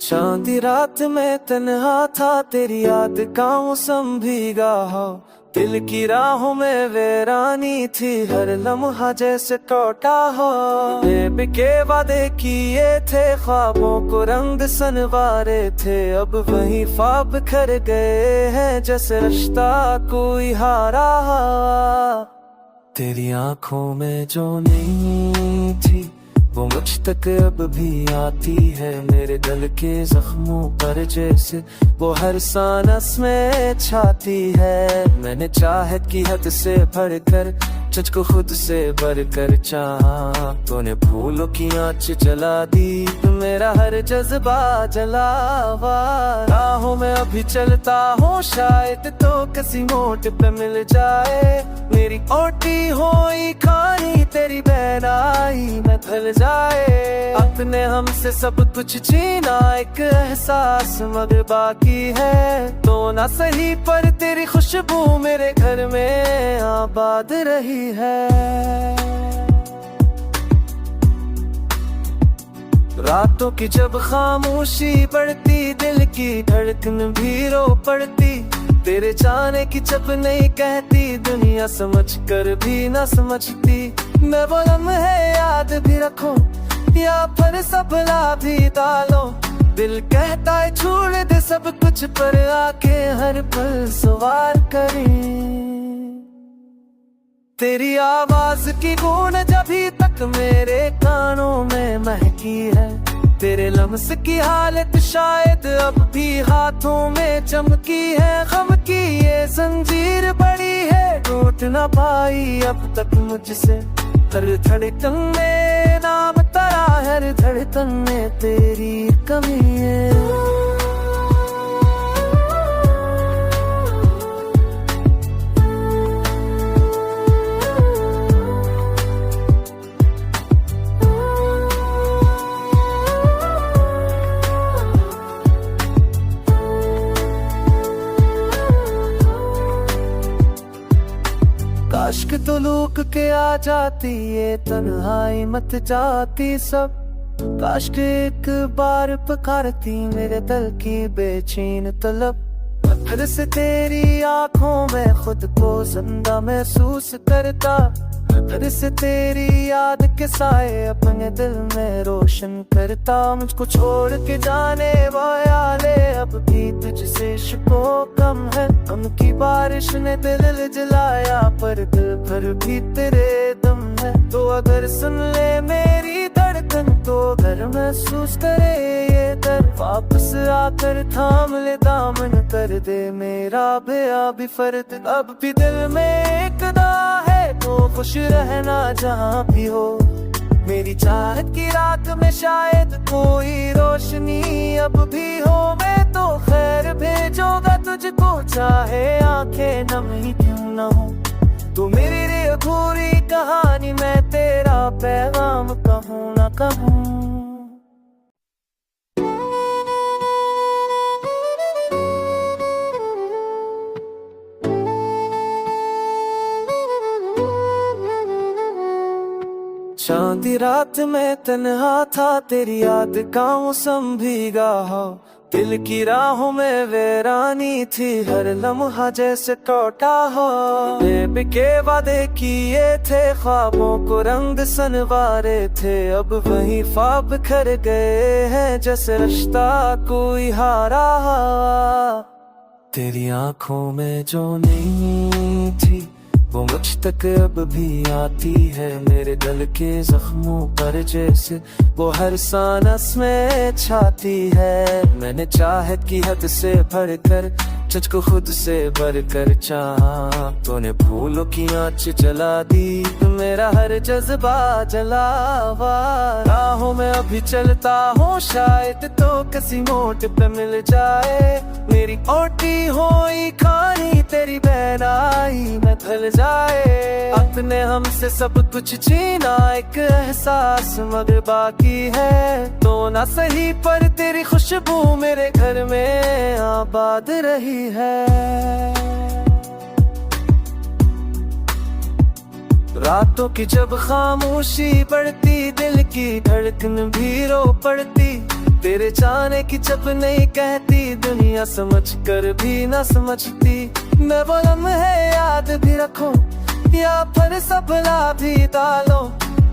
चांदी रात में तन्हा था, तेरी याद का मौसम भीगा हो। दिल की राहों में वीरानी थी, हर लम्हा जैसे टूटा हो। बेबिके वादे किए थे, ख्वाबों को रंग सनवारे थे। अब वही ख्वाब खर गए हैं, जैसे रिश्ता कोई हारा। तेरी आंखों में जो नहीं थी, वो मुझ तक अब भी आती है। मेरे दिल के जख्मों पर जैसे वो हर सांस में छाती है। मैंने चाहत की हद से बढ़कर, तुझको खुद से बढ़कर चाहा। तूने फूलों की आँच जला दी, मेरा हर जज्बा जला हुआ। राहों में अभी चलता हूँ, शायद तो किसी मोड़ पे मिल जाए। मेरी ओटी होई खानी, तेरी बहनाई में ढल जाए। अपने हमसे सब कुछ छीना, एक एहसास मगर बाकी है। तो ना सही पर तेरी खुशबू मेरे घर में आबाद रही है। रातों की जब खामोशी बढ़ती, दिल की धड़कन भी रो पड़ती। तेरे जाने की जब नहीं कहती, दुनिया समझ कर भी ना समझती। मैं वो लम्हे याद भी रखूं, या फिर सपना भी डालो। दिल कहता है छोड़ दे सब कुछ, पर आके हर पल सवार करें। तेरी आवाज की गूंज अभी तक मेरे कानों में महकी है। तेरे लम्स की हालत शायद अब भी हाथों में चमकी है। गम की ये जंजीर बड़ी है, टूट ना पाई अब तक मुझसे। हर धड़कन में नाम तेरा, हर धड़कन में तेरी कमी है। काश के तो लूक के आ जाती, ये तन्हाई मत जाती सब। काश के एक बार पुकारती मेरे दिल की बेचैन तलब। पत्थर से तेरी आंखों में खुद को जिंदा महसूस करता। पत्थर से तेरी याद के साए अपने दिल में रोशन करता। मुझको छोड़ के जाने वाले अब भी तुझसे शिको कम है। गम की बारिश ने दिल जलाया, पर दिल पर भी तेरे दम है। तो अगर सुन ले मेरी धड़कन, तो घर महसूस करे ये दर्द। वापस आकर थाम ले दामन, कर दे मेरा भी फर्द। अब भी दिल में एक दा है, तो खुश रहना जहाँ भी हो। मेरी चाहत की रात में शायद कोई रोशनी अब भी हो। मैं तो खैर भेजूंगा तुझको, चाहे आंखें नम ही क्यों न हो। तू मेरी रे अधूरी कहानी, मैं तेरा पैगाम कहूँ ना कहूँ। चांदी रात में तन्हा था, तेरी याद का मौसम भीगा हो। दिल की राहों में वीरानी थी, हर लम्हा जैसे टूटा हो। बेबिके वादे किए थे, ख्वाबों को रंग सनवारे थे। अब वही ख्वाब खर गए हैं, जैसे रिश्ता कोई हारा। तेरी आंखों में जो नहीं थी, वो मुझ तक अब भी आती है। मेरे दिल के जख्मों पर जैसे वो हर सांस में छाती है। मैंने चाहत की हद से बढ़कर, तुझको खुद से बढ़कर चाहा। तूने फूलों की आँच जला दी, मेरा हर जज्बा जला हुआ। राहों में अभी चलता हूँ, शायद तो किसी मोड़ पे मिल जाए। मेरी ओटी होई खानी, तेरी बहनाई में ढल जाए। अपने हमसे सब कुछ छीना, एक एहसास मगर बाकी है। तो ना सही पर तेरी खुशबू मेरे घर में आबाद रही है। रातों की जब खामोशी बढ़ती, दिल की धड़कन भी रो पड़ती। तेरे जाने की जब नहीं कहती दुनिया समझ कर भी न समझती। मैं वो लम्हे याद भी रखूं या फिर सपना भी डालो,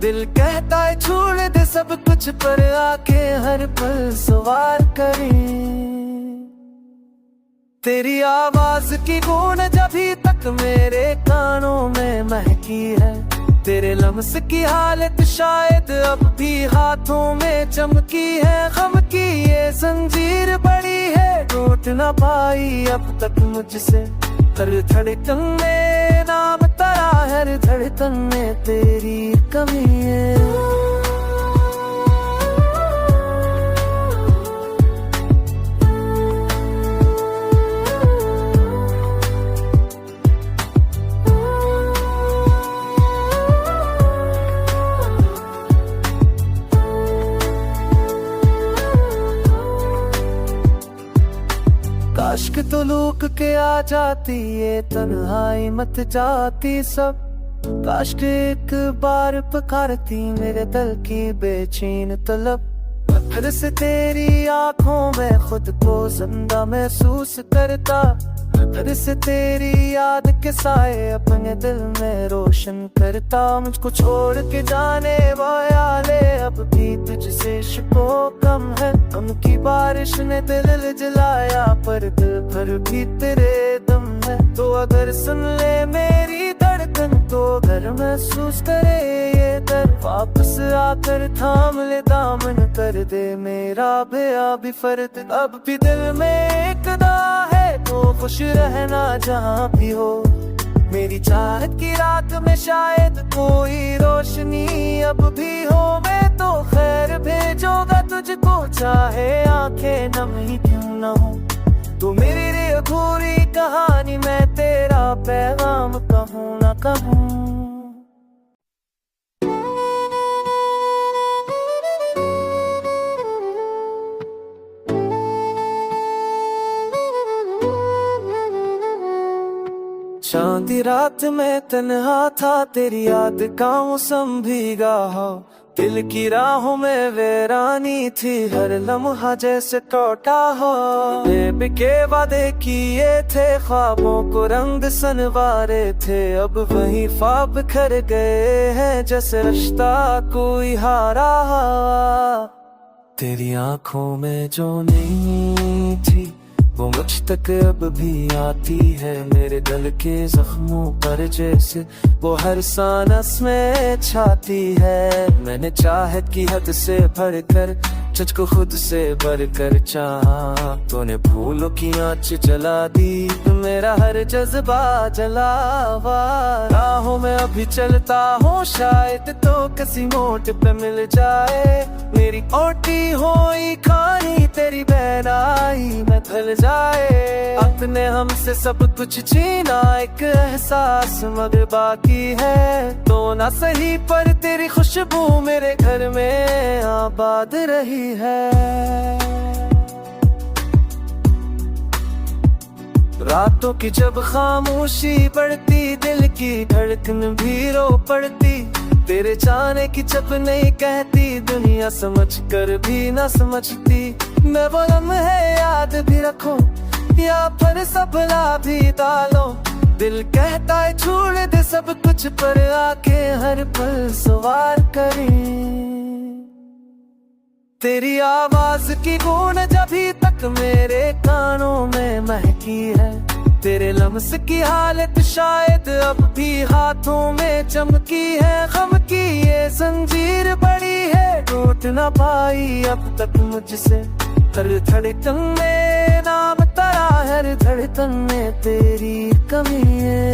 दिल कहता है छोड़ दे सब कुछ पर आके हर पल सवार करें। तेरी आवाज की गूंज अभी तक मेरे कानों में महकी है, तेरे लम्स की हालत शायद अब भी हाथों में चमकी है। गम की ये जंजीर बड़ी है, टूट ना पाई अब तक मुझसे। हर धड़कन में नाम तेरा, हर धड़कन में तेरी कमी है। काश के तो लूक के आ जाती ये तन्हाई मत जाती सब। काश के एक बार पुकारती मेरे दिल की बेचैन तलब। फिर से तेरी आंखों में खुद को जिंदा महसूस करता, फिर से तेरी याद के साए अपने दिल में रोशन करता। मुझको छोड़ के जाने वाले अब भी तुझसे शिको कम है। गम की बारिश ने दिल जलाया पर दिल भर भी तेरे दम है। तो अगर सुन ले मेरी धड़कन तो घर महसूस करे ये दर्द। वापस आकर थाम ले दामन, कर दे मेरा बेअबी फर्द। अब भी दिल में एक दा है तो खुश रहना जहाँ भी हो। मेरी चाहत की रात में शायद कोई रोशनी अब भी हो। मैं तो खैर भेजूंगा तुझको चाहे आंखें नम ही क्यों न हो। तो मेरी अधूरी कहानी मैं तेरा पैगाम कहूँ न कहूँ। चांदी रात में तन्हा था, तेरी याद का मौसम भीगा हो। दिल की राहों में वीरानी थी, हर लम्हा जैसे टूटा हो। बिके वादे किए थे, ख्वाबों को रंग सनवारे थे। अब वही ख्वाब खर गए हैं जैसे रिश्ता कोई हारा। तेरी आंखों में जो नहीं थी वो मुझ तक अब भी आती है। मेरे दिल के जख्मों पर जैसे वो हर सांस में छाती है। मैंने चाहत की हद से बढ़कर तुझको खुद से बढ़कर चाहा। तूने फूलों की आँच जला दी, मेरा हर जज्बा जला हुआ। राहों में अभी चलता हूँ, शायद तो किसी मोड़ पे मिल जाए। मेरी ओटी हुई खानी तेरी बहनाई में ढल जाए। अपने हमसे सब कुछ छीना एक एहसास मगर बाकी है। तो ना सही पर तेरी खुशबू मेरे घर में आबाद रही है। रातों की जब खामोशी बढ़ती, दिल की धड़कन भी रो पड़ती। तेरे जाने की जब नहीं कहती दुनिया समझ कर भी न समझती। मैं वो लम्हे याद भी रखूं या फिर सपना भी डालो, दिल कहता है छोड़ दे सब कुछ पर आके हर पल सवार करें। तेरी आवाज की गूंज अभी तक मेरे कानों में महकी है। तेरे लम्स की हालत शायद अब भी हाथों में चमकी है। गम की ये जंजीर बड़ी है, टूट ना पाई अब तक मुझसे। हर धड़कन में नाम तेरा, हर धड़कन में तेरी कमी है।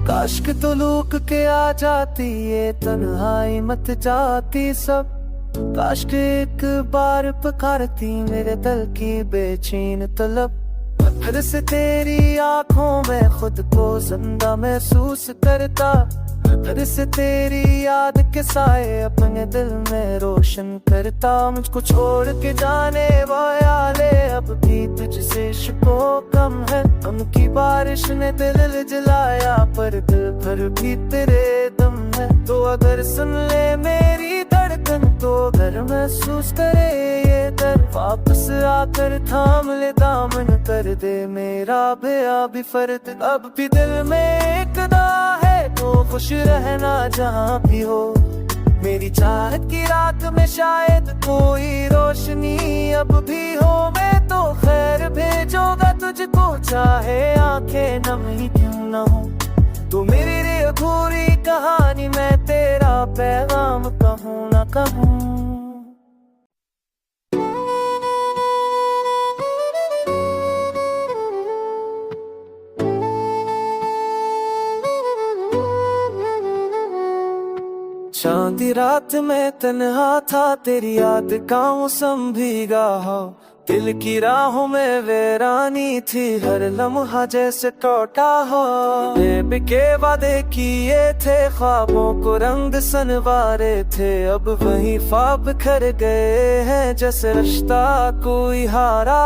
काश के तो लूक के आ जाती ये तन्हाई मत जाती सब। काश के एक बार पुकारती मेरे दिल की बेचैन तलब। फिर से तेरी आंखों में खुद को जिंदा महसूस करता, फिर से तेरी याद के साए अपने दिल में रोशन करता। मुझको छोड़ के जाने वाले अब भी तुझसे इश्को कम है, उनकी बारिश ने दिल जलाया पर दिल भर भी तेरे दम है। तो अगर सुन ले मेरी धड़कन तो घर महसूस करे ये दर्द, वापस आकर थाम ले दामन कर दे मेरा बेअभी फर्द। अब भी दिल में एक दा है तो खुश रहना जहाँ भी हो, मेरी चाहत की रात में शायद कोई रोशनी अब भी हो। मैं तो खैर भेजूंगा तुझको चाहे आंखें नम ही क्यों न हो, तू मेरी रे अधूरी कहानी मैं तेरा पैगाम कहूँ ना कहूँ। चांदी रात में तन्हा था, तेरी याद का मौसम भीगा हो, दिल की राहों में वीरानी थी, हर लम्हा जैसे टूटा हो। बिके वादे किए थे, ख्वाबों को रंग सनवारे थे, अब वही ख्वाब खर गए हैं जैसे रिश्ता कोई हारा।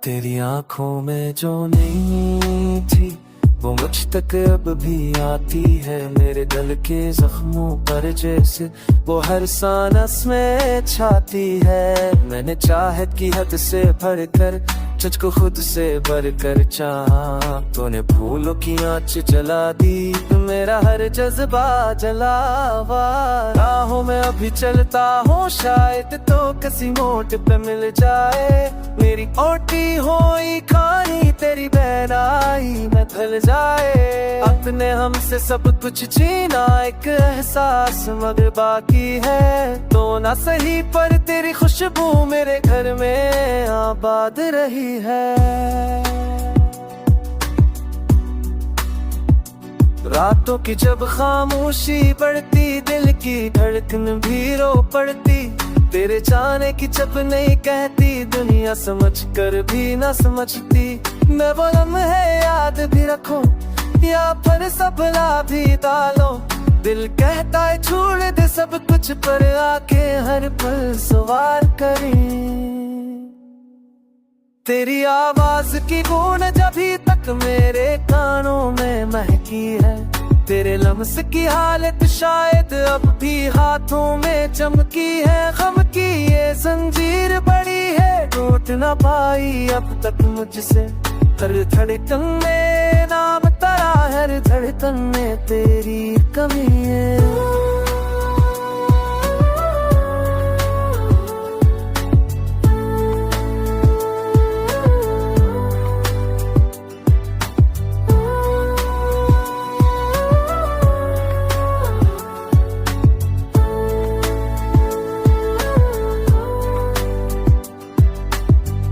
तेरी आंखों में जो नहीं थी वो मुझ तक अब भी आती है, मेरे दिल के जख्मों पर जैसे वो हर सांस में छाती है। मैंने चाहत की हद से बढ़कर तुझको खुद से बढ़कर चाहा, तूने फूलों की आँच जला दी, मेरा हर जज्बा जला हुआ। राहों में अभी चलता हूँ शायद तो किसी मोड़ पे मिल जाए, मेरी ओटी होई खानी तेरी बहनाई में ढल जाए। अपने हमसे सब कुछ जीना एक एहसास मगर बाकी है, तो ना सही पर तेरी खुशबू मेरे घर में आबाद रही है। रातों की जब खामोशी बढ़ती, दिल की धड़कन भी रो पड़ती, तेरे जाने की जब नहीं कहती, दुनिया समझ कर भी ना समझती। मैं वो लम्हे याद भी रखूं या फिर सपना भी डालो, दिल कहता है छोड़ दे सब कुछ पर आके हर पल सवार करें। तेरी आवाज की गूंज अभी तक मेरे कानों में महकी है, तेरे लम्स की हालत शायद अब भी हाथों में चमकी है। गम की ये जंजीर बड़ी है, टूट ना पाई अब तक मुझसे, हर धड़कन में नाम तेरा, हर धड़कन में तेरी कमी है।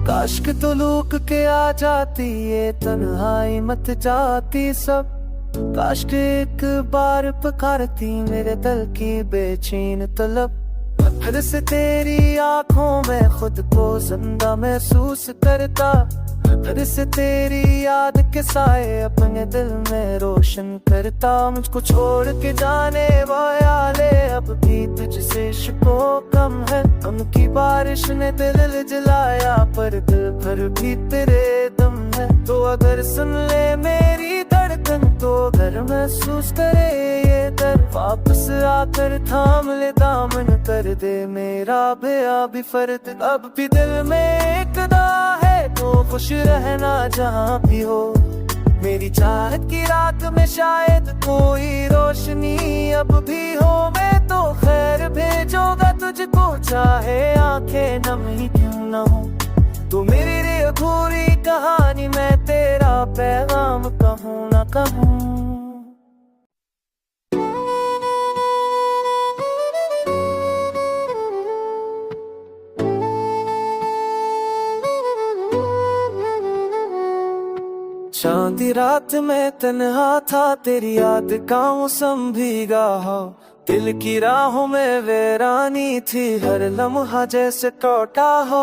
काश के तो लूक के आ जाती ये तन्हाई मत जाती सब, काश के एक बार पुकारती मेरे दिल की बेचैन तलब। फिर से तेरी आंखों में खुद को जिंदा महसूस करता, फिर से तेरी याद के साए अपने दिल में रोशन करता। मुझको छोड़ के जाने वाले अब भी तुझसे इश्को कम है, उनकी बारिश ने दिल जलाया पर दिल भर भी तेरे दम है। तो अगर सुन ले मेरी धड़कन तो घर महसूस करे ये दर्द, वापस आकर थाम ले दामन कर दे मेरा बेअभी फर्द। अब भी दिल में एक दा है तो खुश रहना जहाँ भी हो, मेरी चाहत की रात में शायद कोई रोशनी अब भी हो। मैं तो खैर भेजूंगा तुझको चाहे आंखें नम ही क्यों न हो, तू मेरी रे अधूरी कहानी मैं तेरा पैगाम कहूँ ना कहूँ। चांदी रात में तन्हा था, तेरी याद का मौसम भीगा हो, दिल की राहों में वीरानी थी, हर लम्हा जैसे टूटा हो।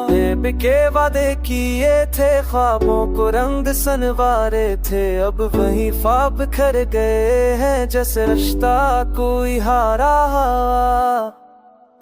बेबिके वादे किए थे, ख्वाबों को रंग सनवारे थे, अब वही ख्वाब बिखर गए हैं जैसे रिश्ता कोई हारा।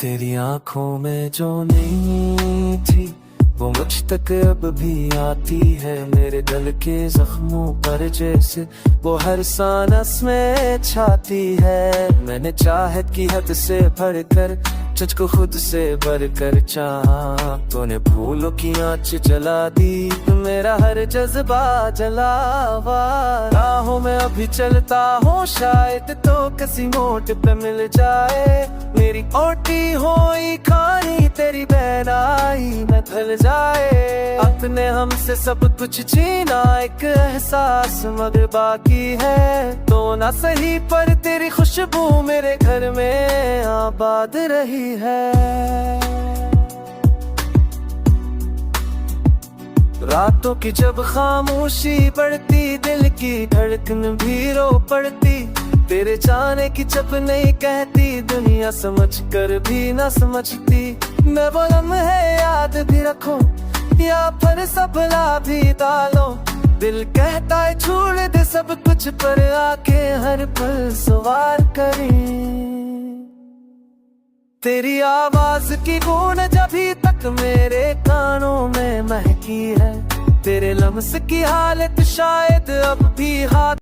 तेरी आंखों में जो नहीं थी वो मुझ तक अब भी आती है, मेरे दिल के जख्मों पर जैसे वो हर सांस में छाती है। मैंने चाहत की हद से बढ़कर तुझको खुद से बढ़कर चाहा, तूने फूलों की आँच जला दी, मेरा हर जज्बा जला हुआ। राहों में अभी चलता हूँ, शायद तो किसी मोड़ पे मिल जाए, मेरी ओटी होई खानी तेरी बहनाई में ढल जाए। अपने हमसे सब कुछ छीना एक एहसास मगर बाकी है, तो ना सही पर तेरी खुशबू मेरे घर में आबाद रही है। रातों की जब खामोशी बढ़ती, दिल की धड़कन भी रो पड़ती, तेरे जाने की जब नहीं कहती, दुनिया समझ कर भी ना समझती। मैं वो लम्हे याद भी रखूं या फिर सबला भी डालो, दिल कहता है छोड़ दे सब कुछ पर आके हर पल सवार करें। तेरी आवाज की गूंज अभी तक मेरे कानों में महकी है, तेरे लम्स की हालत शायद अब भी हाथ